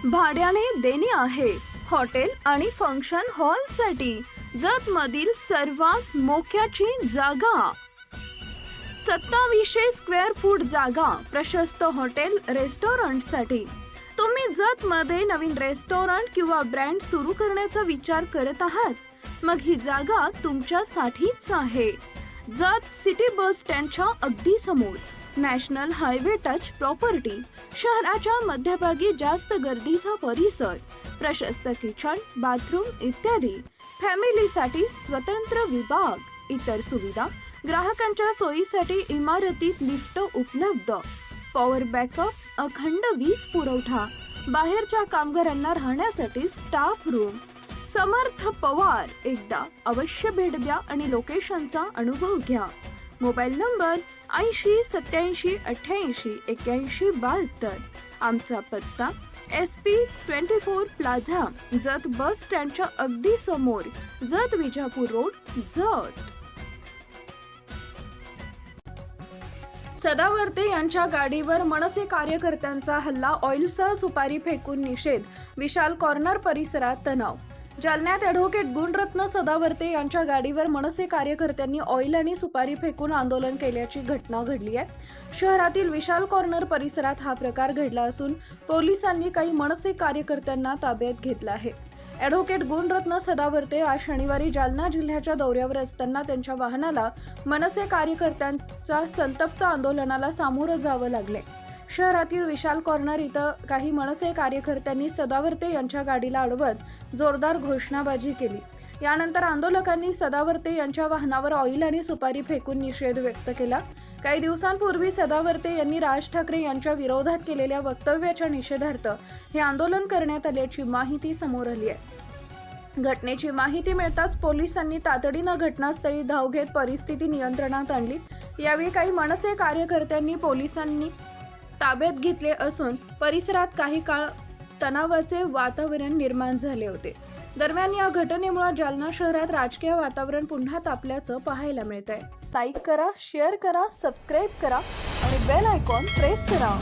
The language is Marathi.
भाड्याने देणे आहे हॉटेल आणि फंक्शन हॉलसाठी जतमधील सर्वात मोक्याची जागा। 2700 स्क्वेअर फूट जागा प्रशस्त हॉटेल रेस्टॉरंटसाठी। तुम्ही जतमध्ये नवीन रेस्टॉरंट किंवा ब्रँड सुरू करण्याचा विचार करत आहात, मग ही जागा तुमच्यासाठीच आहे। जत सिटी बस स्टँडच्या अगदी समोर, नॅशनल हायवे टच प्रॉपर्टी, शहराच्या मध्यभागी जास्त गर्दीचा परिसर, प्रशस्त किचन, बाथरूम इत्यादी, फॅमिलीसाठी स्वतंत्र विभाग, इतर सुविधा, ग्राहकांच्या सोयीसाठी इमारतीत लिफ्ट उपलब्ध, पॉवर बॅकअप, अखंड वीज पुरवठा, बाहेरच्या कामगारांना राहण्यासाठी स्टाफ रूम। समर्थ पवार, एकदा अवश्य भेट द्या आणि लोकेशनचा अनुभव घ्या। Mobile number 80 87 88 81 72। आमचा पत्ता SP 24 प्लाझा, जत बस स्टँडच्या अगदी समोर, जत विजापूर रोड, जत। सदावर्ते यांच्या गाडीवर मनसे कार्यकर्त्यांचा हल्ला, ऑइलसह सुपारी फेकून निषेध, विशाल कॉर्नर परिसरात तणाव। जालन्यात ॲडव्होकेट गुणरत्न सदावर्ते यांच्या गाडीवर मनसे कार्यकर्त्यांनी ऑइल आणि सुपारी फेकून आंदोलन केल्याची घटना घडली आहे। शहरातील विशाल कॉर्नर परिसरात हा प्रकार घडला असून पोलिसांनी काही मनसे कार्यकर्त्यांना ताब्यात घेतलं आहे। ॲडव्होकेट गुणरत्न सदावर्ते आज शनिवारी जालना जिल्ह्याच्या दौऱ्यावर असताना त्यांच्या वाहनाला मनसे कार्यकर्त्यांच्या संतप्त आंदोलनाला सामोरं जावं लागले। शहरातील विशाल कॉर्नर इथं काही मनसे कार्यकर्त्यांनी सदावर्ते यांच्या गाडीला अडवत जोरदार घोषणाबाजी केली। यानंतर आंदोलकांनी सदावर्ते यांच्या वाहनावर ऑइल आणि सुपारी फेकून निषेध व्यक्त केला। काही दिवसांपूर्वी सदावर्ते यांनी राज ठाकरे यांच्या विरोधात केलेल्या वक्तव्याच्या निषेधार्थ हे आंदोलन करण्यात आल्याची माहिती समोर आली आहे। घटनेची माहिती मिळताच पोलिसांनी तातडीनं घटनास्थळी धाव घेत परिस्थिती नियंत्रणात आणली। यावेळी काही मनसे कार्यकर्त्यांनी पोलिसांनी ताब्यात घेतले असून परिसरात काही काळ तणावाचे वातावरण निर्माण झाले होते। दरम्यान या घटनेमुळे जालना शहरात राजकीय वातावरण पुन्हा तापल्याचं पाहायला मिळतंय। लाईक करा, शेअर करा, सबस्क्राईब करा आणि बेल आयकॉन प्रेस करा।